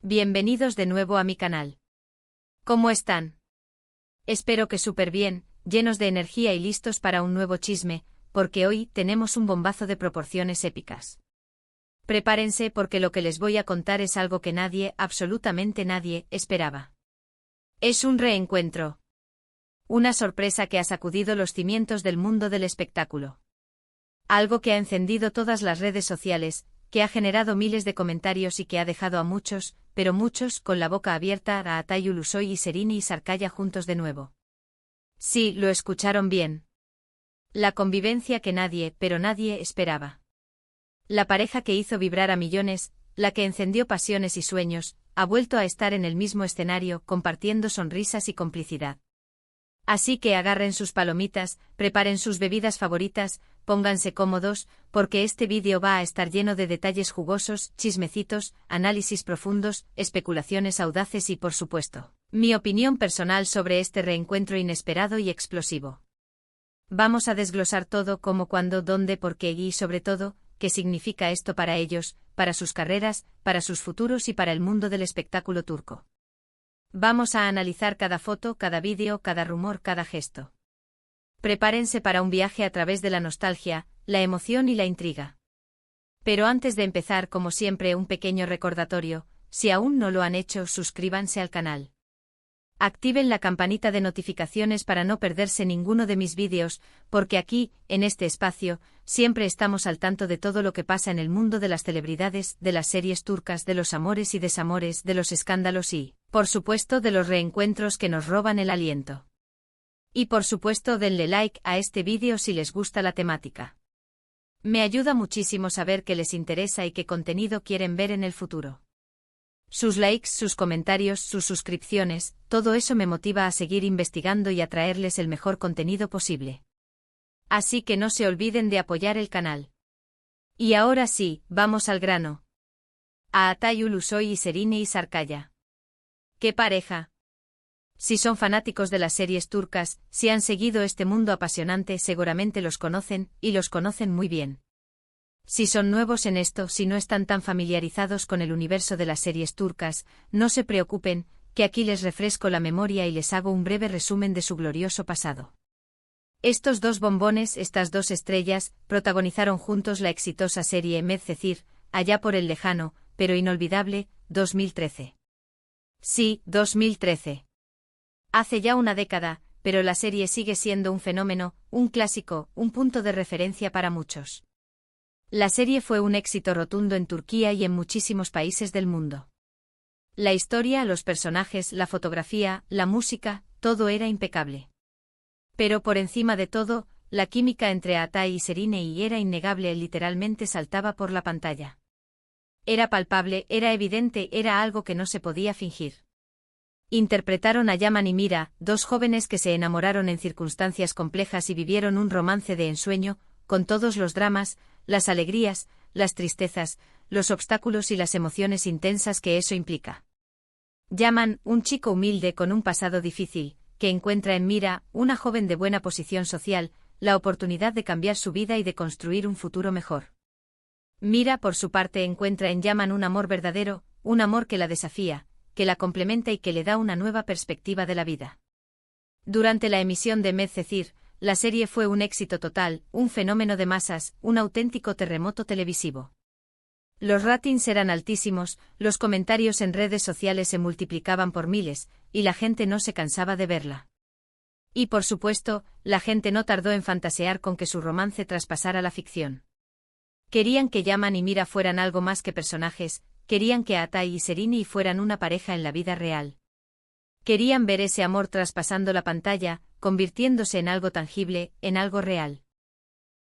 Bienvenidos de nuevo a mi canal. ¿Cómo están? Espero que súper bien, llenos de energía y listos para un nuevo chisme, porque hoy tenemos un bombazo de proporciones épicas. Prepárense porque lo que les voy a contar es algo que nadie, absolutamente nadie, esperaba. Es un reencuentro. Una sorpresa que ha sacudido los cimientos del mundo del espectáculo. Algo que ha encendido todas las redes sociales, que ha generado miles de comentarios y que ha dejado a muchos, pero muchos, con la boca abierta a Atayu Ulusoy y Serrini Sarkaya juntos de nuevo. Sí, lo escucharon bien. La convivencia que nadie, pero nadie, esperaba. La pareja que hizo vibrar a millones, la que encendió pasiones y sueños, ha vuelto a estar en el mismo escenario, compartiendo sonrisas y complicidad. Así que agarren sus palomitas, preparen sus bebidas favoritas, pónganse cómodos, porque este vídeo va a estar lleno de detalles jugosos, chismecitos, análisis profundos, especulaciones audaces y por supuesto, mi opinión personal sobre este reencuentro inesperado y explosivo. Vamos a desglosar todo: cómo, cuándo, dónde, por qué y sobre todo, qué significa esto para ellos, para sus carreras, para sus futuros y para el mundo del espectáculo turco. Vamos a analizar cada foto, cada vídeo, cada rumor, cada gesto. Prepárense para un viaje a través de la nostalgia, la emoción y la intriga. Pero antes de empezar, como siempre, un pequeño recordatorio: si aún no lo han hecho, suscríbanse al canal. Activen la campanita de notificaciones para no perderse ninguno de mis vídeos, porque aquí, en este espacio, siempre estamos al tanto de todo lo que pasa en el mundo de las celebridades, de las series turcas, de los amores y desamores, de los escándalos y, por supuesto, de los reencuentros que nos roban el aliento. Y por supuesto, denle like a este vídeo si les gusta la temática. Me ayuda muchísimo saber qué les interesa y qué contenido quieren ver en el futuro. Sus likes, sus comentarios, sus suscripciones, todo eso me motiva a seguir investigando y a traerles el mejor contenido posible. Así que no se olviden de apoyar el canal. Y ahora sí, vamos al grano. A Atayu Ulusoy y Serrini Sarkaya. ¡Qué pareja! Si son fanáticos de las series turcas, si han seguido este mundo apasionante, seguramente los conocen, y los conocen muy bien. Si son nuevos en esto, si no están tan familiarizados con el universo de las series turcas, no se preocupen, que aquí les refresco la memoria y les hago un breve resumen de su glorioso pasado. Estos dos bombones, estas dos estrellas, protagonizaron juntos la exitosa serie Medcezir, allá por el lejano, pero inolvidable, 2013. Sí, 2013. Hace ya una década, pero la serie sigue siendo un fenómeno, un clásico, un punto de referencia para muchos. La serie fue un éxito rotundo en Turquía y en muchísimos países del mundo. La historia, los personajes, la fotografía, la música, todo era impecable. Pero por encima de todo, la química entre Atay y Serrini era innegable, literalmente saltaba por la pantalla. Era palpable, era evidente, era algo que no se podía fingir. Interpretaron a Yaman y Mira, dos jóvenes que se enamoraron en circunstancias complejas y vivieron un romance de ensueño, con todos los dramas, las alegrías, las tristezas, los obstáculos y las emociones intensas que eso implica. Yaman, un chico humilde con un pasado difícil, que encuentra en Mira, una joven de buena posición social, la oportunidad de cambiar su vida y de construir un futuro mejor. Mira, por su parte, encuentra en Yaman un amor verdadero, un amor que la desafía, que la complementa y que le da una nueva perspectiva de la vida. Durante la emisión de Medcezir, la serie fue un éxito total, un fenómeno de masas, un auténtico terremoto televisivo. Los ratings eran altísimos, los comentarios en redes sociales se multiplicaban por miles, y la gente no se cansaba de verla. Y por supuesto, la gente no tardó en fantasear con que su romance traspasara la ficción. Querían que Yaman y Mira fueran algo más que personajes, querían que Atay y Serrini fueran una pareja en la vida real. Querían ver ese amor traspasando la pantalla, convirtiéndose en algo tangible, en algo real.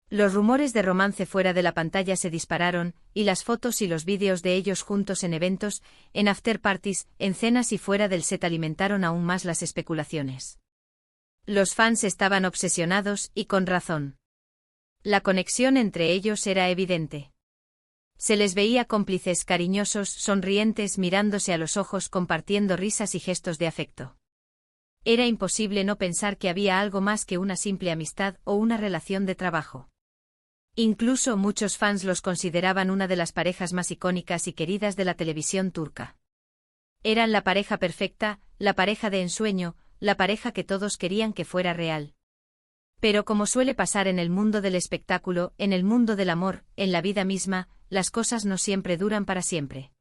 Los rumores de romance fuera de la pantalla se dispararon, y las fotos y los vídeos de ellos juntos en eventos, en after parties, en cenas y fuera del set alimentaron aún más las especulaciones. Los fans estaban obsesionados, y con razón. La conexión entre ellos era evidente. Se les veía cómplices, cariñosos, sonrientes, mirándose a los ojos, compartiendo risas y gestos de afecto. Era imposible no pensar que había algo más que una simple amistad o una relación de trabajo. Incluso muchos fans los consideraban una de las parejas más icónicas y queridas de la televisión turca. Eran la pareja perfecta, la pareja de ensueño, la pareja que todos querían que fuera real. Pero como suele pasar en el mundo del espectáculo, en el mundo del amor, en la vida misma, las cosas no siempre duran para siempre.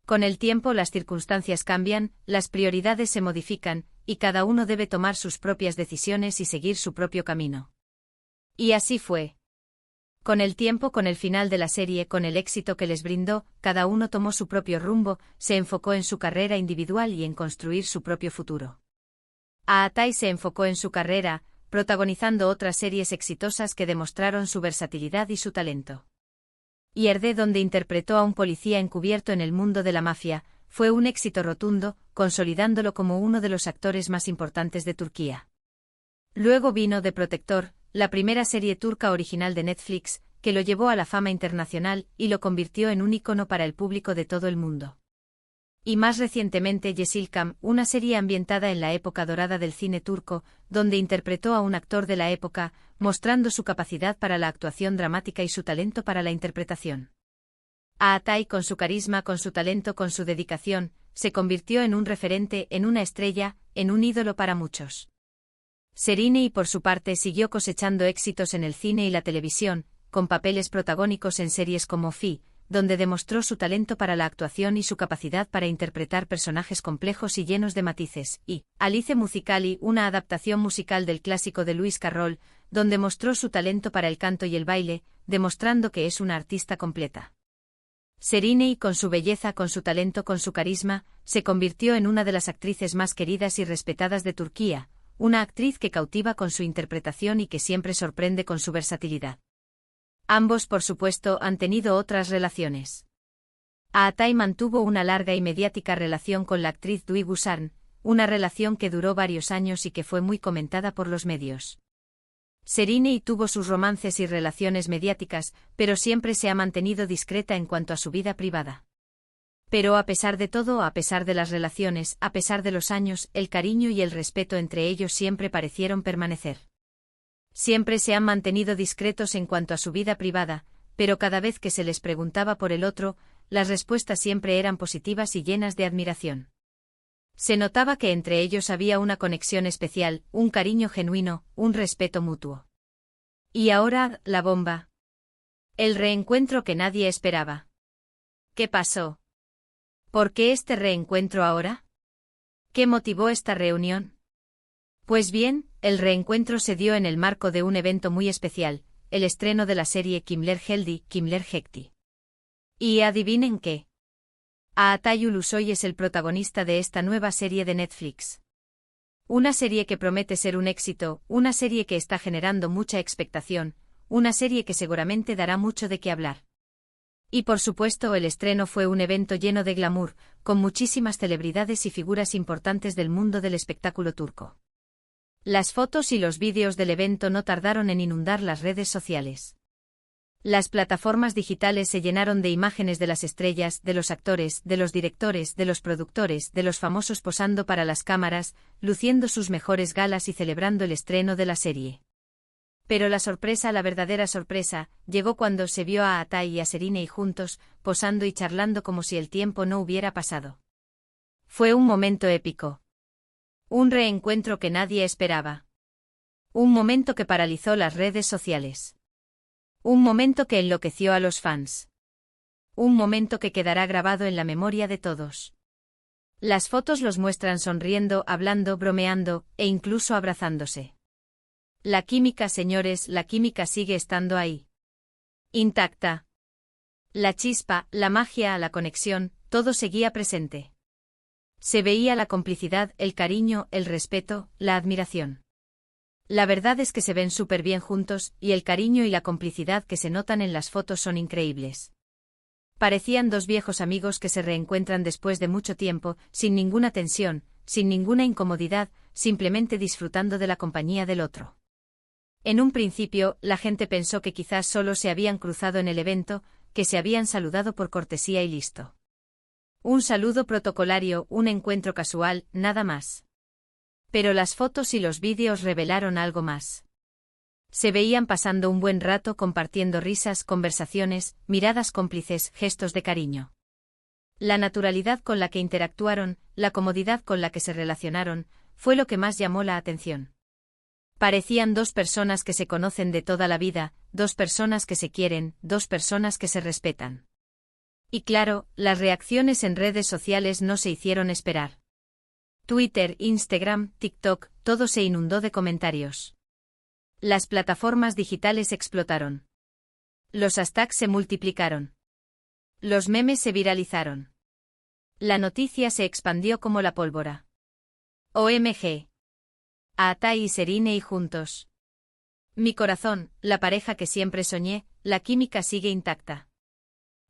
Con el tiempo las circunstancias cambian, las prioridades se modifican, y cada uno debe tomar sus propias decisiones y seguir su propio camino. Y así fue. Con el tiempo, con el final de la serie, con el éxito que les brindó, cada uno tomó su propio rumbo, se enfocó en su carrera individual y en construir su propio futuro. Aatai se enfocó en su carrera, protagonizando otras series exitosas que demostraron su versatilidad y su talento. Yerde, donde interpretó a un policía encubierto en el mundo de la mafia, fue un éxito rotundo, consolidándolo como uno de los actores más importantes de Turquía. Luego vino The Protector, la primera serie turca original de Netflix, que lo llevó a la fama internacional y lo convirtió en un ícono para el público de todo el mundo. Y más recientemente Yeşilçam, una serie ambientada en la época dorada del cine turco, donde interpretó a un actor de la época, mostrando su capacidad para la actuación dramática y su talento para la interpretación. Aatai, con su carisma, con su talento, con su dedicación, se convirtió en un referente, en una estrella, en un ídolo para muchos. Şehiney, por su parte, siguió cosechando éxitos en el cine y la televisión, con papeles protagónicos en series como Fi, donde demostró su talento para la actuación y su capacidad para interpretar personajes complejos y llenos de matices, y Alice Musicali, una adaptación musical del clásico de Lewis Carroll, donde mostró su talento para el canto y el baile, demostrando que es una artista completa. Şehiney, con su belleza, con su talento, con su carisma, se convirtió en una de las actrices más queridas y respetadas de Turquía, una actriz que cautiva con su interpretación y que siempre sorprende con su versatilidad. Ambos, por supuesto, han tenido otras relaciones. Aatai mantuvo una larga y mediática relación con la actriz Duygu Şarn, una relación que duró varios años y que fue muy comentada por los medios. Şehiney tuvo sus romances y relaciones mediáticas, pero siempre se ha mantenido discreta en cuanto a su vida privada. Pero a pesar de todo, a pesar de las relaciones, a pesar de los años, el cariño y el respeto entre ellos siempre parecieron permanecer. Siempre se han mantenido discretos en cuanto a su vida privada, pero cada vez que se les preguntaba por el otro, las respuestas siempre eran positivas y llenas de admiración. Se notaba que entre ellos había una conexión especial, un cariño genuino, un respeto mutuo. Y ahora, la bomba. El reencuentro que nadie esperaba. ¿Qué pasó? ¿Por qué este reencuentro ahora? ¿Qué motivó esta reunión? Pues bien, el reencuentro se dio en el marco de un evento muy especial, el estreno de la serie Kimler Heldi, Kimler Hekti. ¿Y adivinen qué? Aatai Ulusoy es el protagonista de esta nueva serie de Netflix. Una serie que promete ser un éxito, una serie que está generando mucha expectación, una serie que seguramente dará mucho de qué hablar. Y por supuesto el estreno fue un evento lleno de glamour, con muchísimas celebridades y figuras importantes del mundo del espectáculo turco. Las fotos y los vídeos del evento no tardaron en inundar las redes sociales. Las plataformas digitales se llenaron de imágenes de las estrellas, de los actores, de los directores, de los productores, de los famosos posando para las cámaras, luciendo sus mejores galas y celebrando el estreno de la serie. Pero la sorpresa, la verdadera sorpresa, llegó cuando se vio a Aatai y a Şehiney juntos, posando y charlando como si el tiempo no hubiera pasado. Fue un momento épico. Un reencuentro que nadie esperaba. Un momento que paralizó las redes sociales. Un momento que enloqueció a los fans. Un momento que quedará grabado en la memoria de todos. Las fotos los muestran sonriendo, hablando, bromeando, e incluso abrazándose. La química, señores, la química sigue estando ahí. Intacta. La chispa, la magia, la conexión, todo seguía presente. Se veía la complicidad, el cariño, el respeto, la admiración. La verdad es que se ven súper bien juntos, y el cariño y la complicidad que se notan en las fotos son increíbles. Parecían dos viejos amigos que se reencuentran después de mucho tiempo, sin ninguna tensión, sin ninguna incomodidad, simplemente disfrutando de la compañía del otro. En un principio, la gente pensó que quizás solo se habían cruzado en el evento, que se habían saludado por cortesía y listo. Un saludo protocolario, un encuentro casual, nada más. Pero las fotos y los vídeos revelaron algo más. Se veían pasando un buen rato compartiendo risas, conversaciones, miradas cómplices, gestos de cariño. La naturalidad con la que interactuaron, la comodidad con la que se relacionaron, fue lo que más llamó la atención. Parecían dos personas que se conocen de toda la vida, dos personas que se quieren, dos personas que se respetan. Y claro, las reacciones en redes sociales no se hicieron esperar. Twitter, Instagram, TikTok, todo se inundó de comentarios. Las plataformas digitales explotaron. Los hashtags se multiplicaron. Los memes se viralizaron. La noticia se expandió como la pólvora. OMG. Atai y Serine y juntos. Mi corazón, la pareja que siempre soñé, la química sigue intacta.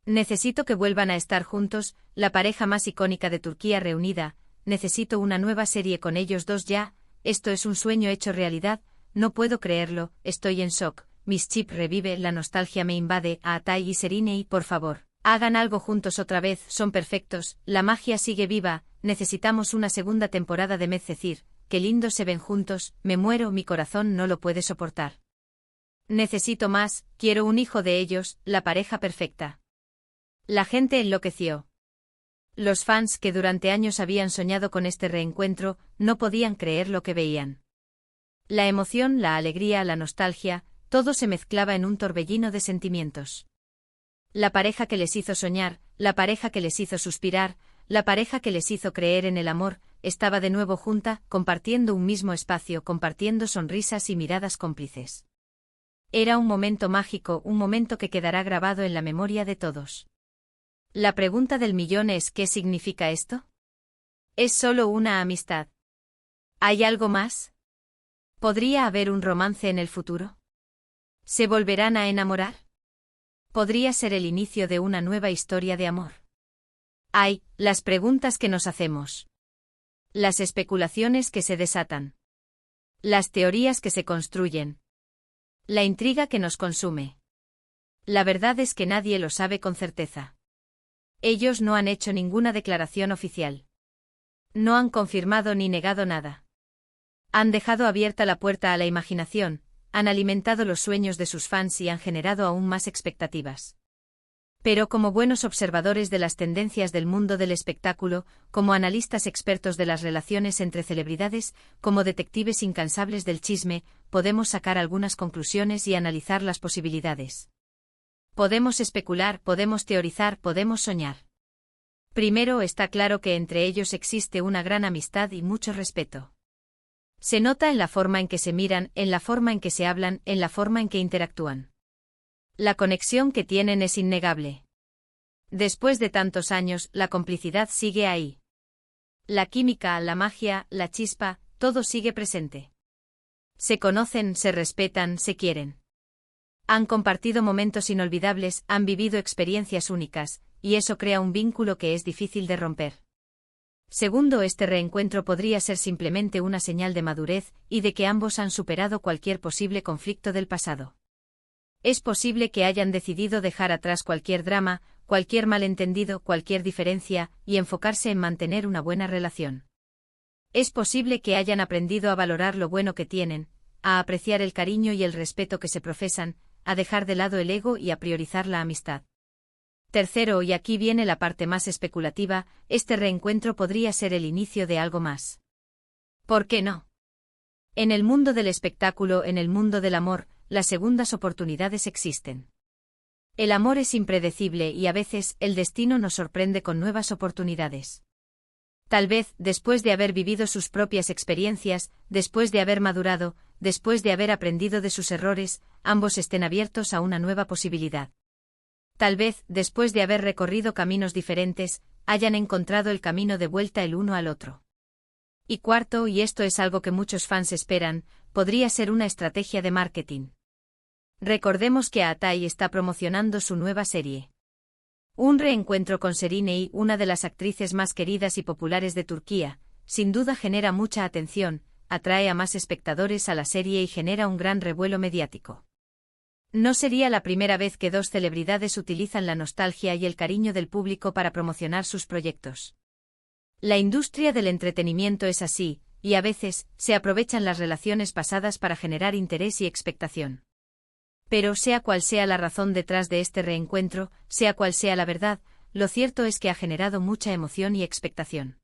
Necesito que vuelvan a estar juntos, la pareja más icónica de Turquía reunida, necesito una nueva serie con ellos dos ya, esto es un sueño hecho realidad, no puedo creerlo, estoy en shock, mis chip revive, la nostalgia me invade, Atai y Serine y por favor, hagan algo juntos otra vez, son perfectos, la magia sigue viva, necesitamos una segunda temporada de Medcezir, qué lindos se ven juntos, me muero, mi corazón no lo puede soportar. Necesito más, quiero un hijo de ellos, la pareja perfecta. La gente enloqueció. Los fans que durante años habían soñado con este reencuentro, no podían creer lo que veían. La emoción, la alegría, la nostalgia, todo se mezclaba en un torbellino de sentimientos. La pareja que les hizo soñar, la pareja que les hizo suspirar, la pareja que les hizo creer en el amor, estaba de nuevo junta, compartiendo un mismo espacio, compartiendo sonrisas y miradas cómplices. Era un momento mágico, un momento que quedará grabado en la memoria de todos. La pregunta del millón es ¿qué significa esto? ¿Es solo una amistad? ¿Hay algo más? ¿Podría haber un romance en el futuro? ¿Se volverán a enamorar? ¿Podría ser el inicio de una nueva historia de amor? Hay, las preguntas que nos hacemos. Las especulaciones que se desatan. Las teorías que se construyen. La intriga que nos consume. La verdad es que nadie lo sabe con certeza. Ellos no han hecho ninguna declaración oficial. No han confirmado ni negado nada. Han dejado abierta la puerta a la imaginación, han alimentado los sueños de sus fans y han generado aún más expectativas. Pero como buenos observadores de las tendencias del mundo del espectáculo, como analistas expertos de las relaciones entre celebridades, como detectives incansables del chisme, podemos sacar algunas conclusiones y analizar las posibilidades. Podemos especular, podemos teorizar, podemos soñar. Primero está claro que entre ellos existe una gran amistad y mucho respeto. Se nota en la forma en que se miran, en la forma en que se hablan, en la forma en que interactúan. La conexión que tienen es innegable. Después de tantos años, la complicidad sigue ahí. La química, la magia, la chispa, todo sigue presente. Se conocen, se respetan, se quieren. Han compartido momentos inolvidables, han vivido experiencias únicas, y eso crea un vínculo que es difícil de romper. Segundo, este reencuentro podría ser simplemente una señal de madurez y de que ambos han superado cualquier posible conflicto del pasado. Es posible que hayan decidido dejar atrás cualquier drama, cualquier malentendido, cualquier diferencia, y enfocarse en mantener una buena relación. Es posible que hayan aprendido a valorar lo bueno que tienen, a apreciar el cariño y el respeto que se profesan, a dejar de lado el ego y a priorizar la amistad. Tercero, y aquí viene la parte más especulativa, este reencuentro podría ser el inicio de algo más. ¿Por qué no? En el mundo del espectáculo, en el mundo del amor, las segundas oportunidades existen. El amor es impredecible y a veces el destino nos sorprende con nuevas oportunidades. Tal vez, después de haber vivido sus propias experiencias, después de haber madurado, después de haber aprendido de sus errores, ambos estén abiertos a una nueva posibilidad. Tal vez, después de haber recorrido caminos diferentes, hayan encontrado el camino de vuelta el uno al otro. Y cuarto, y esto es algo que muchos fans esperan, podría ser una estrategia de marketing. Recordemos que Atai está promocionando su nueva serie. Un reencuentro con Serine, una de las actrices más queridas y populares de Turquía, sin duda genera mucha atención, atrae a más espectadores a la serie y genera un gran revuelo mediático. No sería la primera vez que dos celebridades utilizan la nostalgia y el cariño del público para promocionar sus proyectos. La industria del entretenimiento es así, y a veces, se aprovechan las relaciones pasadas para generar interés y expectación. Pero sea cual sea la razón detrás de este reencuentro, sea cual sea la verdad, lo cierto es que ha generado mucha emoción y expectación.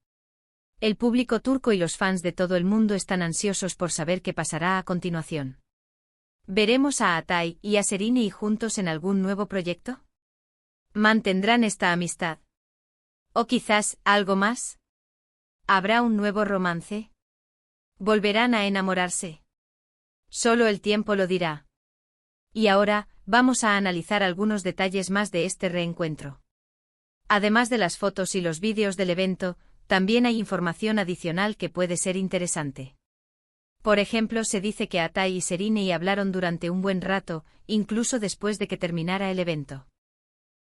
El público turco y los fans de todo el mundo están ansiosos por saber qué pasará a continuación. ¿Veremos a Atay y a Serenay juntos en algún nuevo proyecto? ¿Mantendrán esta amistad? ¿O quizás algo más? ¿Habrá un nuevo romance? ¿Volverán a enamorarse? Solo el tiempo lo dirá. Y ahora, vamos a analizar algunos detalles más de este reencuentro. Además de las fotos y los vídeos del evento, también hay información adicional que puede ser interesante. Por ejemplo, se dice que Atay y Serenay hablaron durante un buen rato, incluso después de que terminara el evento.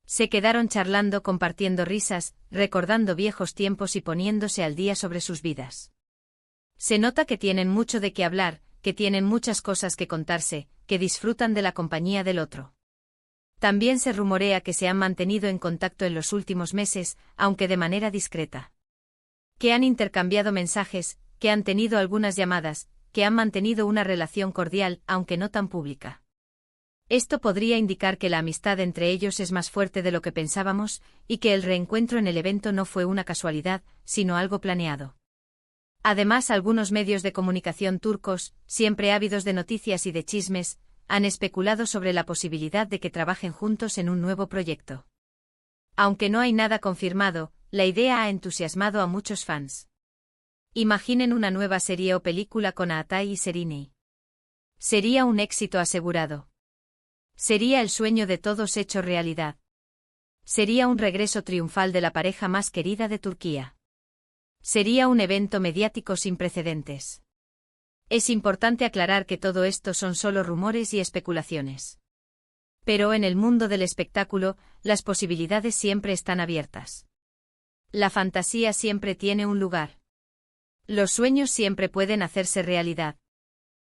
Se quedaron charlando, compartiendo risas, recordando viejos tiempos y poniéndose al día sobre sus vidas. Se nota que tienen mucho de qué hablar, que tienen muchas cosas que contarse, que disfrutan de la compañía del otro. También se rumorea que se han mantenido en contacto en los últimos meses, aunque de manera discreta. Que han intercambiado mensajes, que han tenido algunas llamadas, que han mantenido una relación cordial, aunque no tan pública. Esto podría indicar que la amistad entre ellos es más fuerte de lo que pensábamos, y que el reencuentro en el evento no fue una casualidad, sino algo planeado. Además, algunos medios de comunicación turcos, siempre ávidos de noticias y de chismes, han especulado sobre la posibilidad de que trabajen juntos en un nuevo proyecto. Aunque no hay nada confirmado, la idea ha entusiasmado a muchos fans. Imaginen una nueva serie o película con Atay y Serenay. Sería un éxito asegurado. Sería el sueño de todos hecho realidad. Sería un regreso triunfal de la pareja más querida de Turquía. Sería un evento mediático sin precedentes. Es importante aclarar que todo esto son solo rumores y especulaciones. Pero en el mundo del espectáculo, las posibilidades siempre están abiertas. La fantasía siempre tiene un lugar. Los sueños siempre pueden hacerse realidad.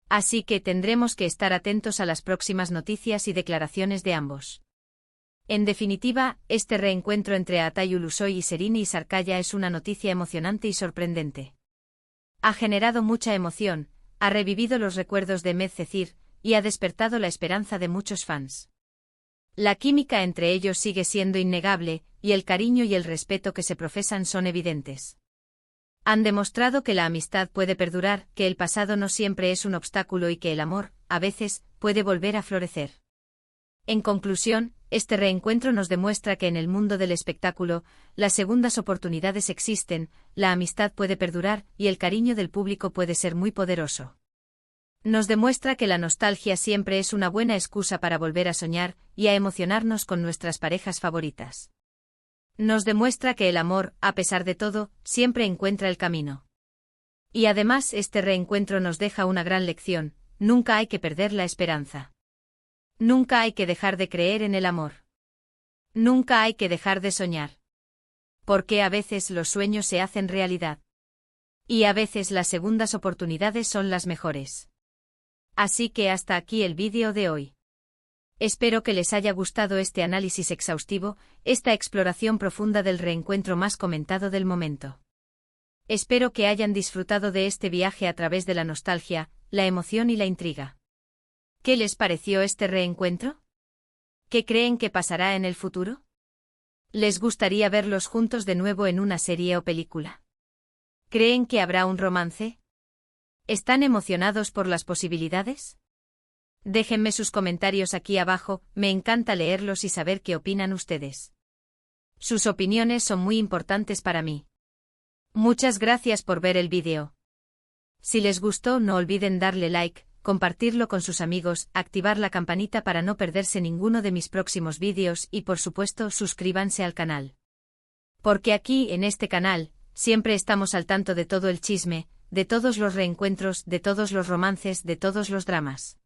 Así que tendremos que estar atentos a las próximas noticias y declaraciones de ambos. En definitiva, este reencuentro entre Atay Ulusoy y Serenay Sarıkaya es una noticia emocionante y sorprendente. Ha generado mucha emoción, ha revivido los recuerdos de Medcezir, y ha despertado la esperanza de muchos fans. La química entre ellos sigue siendo innegable, y el cariño y el respeto que se profesan son evidentes. Han demostrado que la amistad puede perdurar, que el pasado no siempre es un obstáculo y que el amor, a veces, puede volver a florecer. En conclusión, este reencuentro nos demuestra que en el mundo del espectáculo, las segundas oportunidades existen, la amistad puede perdurar y el cariño del público puede ser muy poderoso. Nos demuestra que la nostalgia siempre es una buena excusa para volver a soñar y a emocionarnos con nuestras parejas favoritas. Nos demuestra que el amor, a pesar de todo, siempre encuentra el camino. Y además este reencuentro nos deja una gran lección: nunca hay que perder la esperanza. Nunca hay que dejar de creer en el amor. Nunca hay que dejar de soñar. Porque a veces los sueños se hacen realidad. Y a veces las segundas oportunidades son las mejores. Así que hasta aquí el vídeo de hoy. Espero que les haya gustado este análisis exhaustivo, esta exploración profunda del reencuentro más comentado del momento. Espero que hayan disfrutado de este viaje a través de la nostalgia, la emoción y la intriga. ¿Qué les pareció este reencuentro? ¿Qué creen que pasará en el futuro? ¿Les gustaría verlos juntos de nuevo en una serie o película? ¿Creen que habrá un romance? ¿Están emocionados por las posibilidades? Déjenme sus comentarios aquí abajo, me encanta leerlos y saber qué opinan ustedes. Sus opiniones son muy importantes para mí. Muchas gracias por ver el vídeo. Si les gustó, no olviden darle like, compartirlo con sus amigos, activar la campanita para no perderse ninguno de mis próximos vídeos y por supuesto suscríbanse al canal. Porque aquí, en este canal, siempre estamos al tanto de todo el chisme, de todos los reencuentros, de todos los romances, de todos los dramas.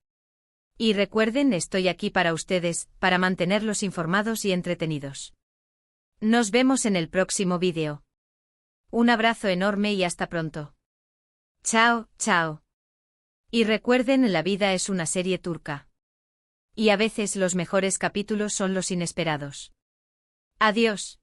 Y recuerden, estoy aquí para ustedes, para mantenerlos informados y entretenidos. Nos vemos en el próximo vídeo. Un abrazo enorme y hasta pronto. Chao, chao. Y recuerden, la vida es una serie turca. Y a veces los mejores capítulos son los inesperados. Adiós.